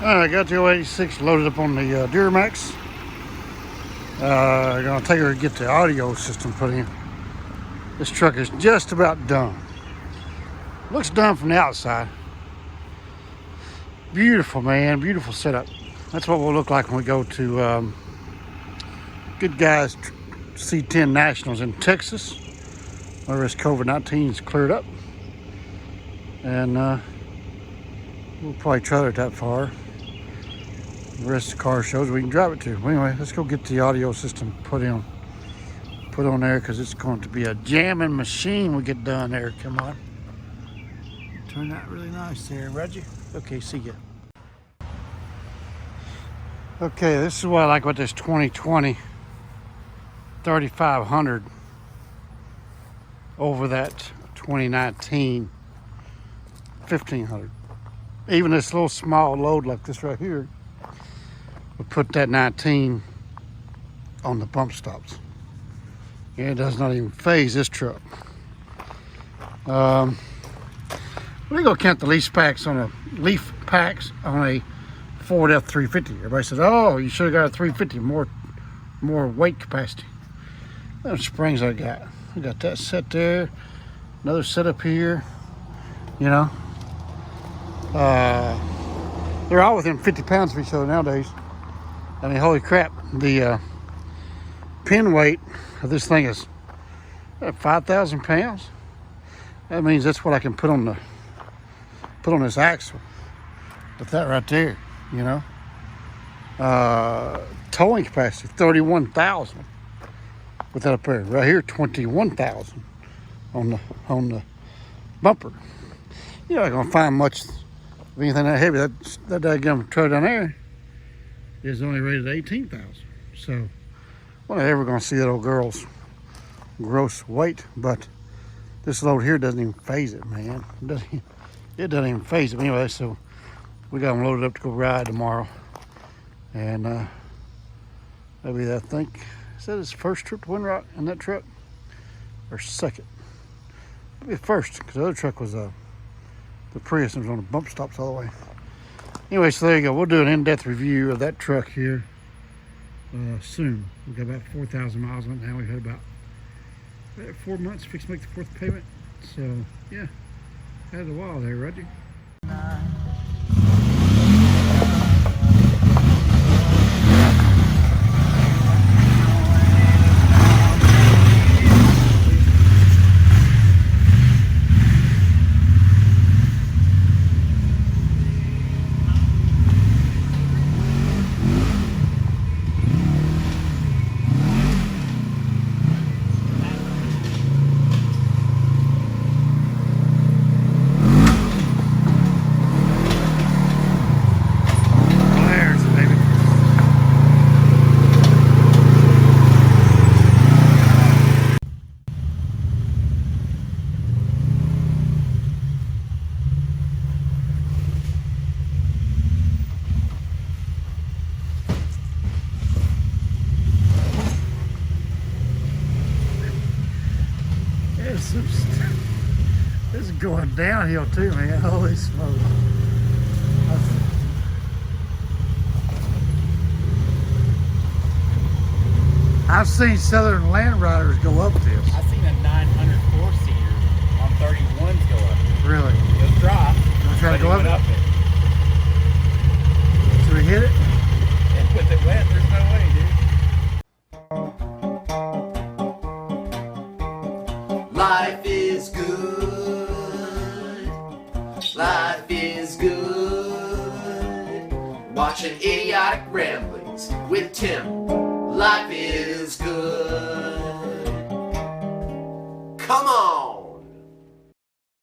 I got the 086 loaded up on the Duramax. Gonna take her to get the audio system put in. This truck is just about done. Looks done from the outside. Beautiful, man, beautiful setup. That's what we'll look like when we go to Good Guys C10 Nationals in Texas, where this COVID-19 is cleared up. And we'll probably trailer it that far. The rest of the car shows we can drive it to. Anyway, let's go get the audio system put on there, because it's going to be a jamming machine we get done there. Come on. Turned out really nice there, Reggie. Okay, see ya. Okay, this is what I like about this 2020 3500 over that 2019 1500. Even this little small load like this right here would put that 19 on the bump stops. Yeah, it does not even phase this truck. We're gonna count the leaf packs on a Ford F350. Everybody says, "Oh, you should have got a 350, more weight capacity." Those springs I got that set there. Another set up here. You know, they're all within 50 pounds of each other nowadays. I mean, holy crap! The pin weight of this thing is 5,000 pounds. That means that's what I can put on this axle with that right there. You know, towing capacity 31,000 with that up there. Right here, 21,000 on the bumper. You're not gonna find much of anything that heavy. That daggum truck down there is only rated 18,000. So we're not ever gonna see that old girl's gross weight. But this load here doesn't even phase it, man. It doesn't even phase it. Anyway, so we got them loaded up to go ride tomorrow, and that'll be, I think, is that his first trip to Windrock in that truck, or second? It'll be first, because the other truck was the Prius and was on the bump stops all the way. Anyway, so there you go. We'll do an in-depth review of that truck here soon. We've got about 4,000 miles on it now. We've had about 4 months fixed to make the 4th payment. So yeah, had a while there, Reggie. This is going downhill too, man. Holy smokes. I've seen Southern Land Riders go up this. I've seen a 904-seater on 31s go up it. Really? It was dry. You try to go up it? It. Should we hit it? And with it wet, there's no way, dude. Life is good. Life is good. Watching idiotic ramblings with Tim. Life is good. Come on.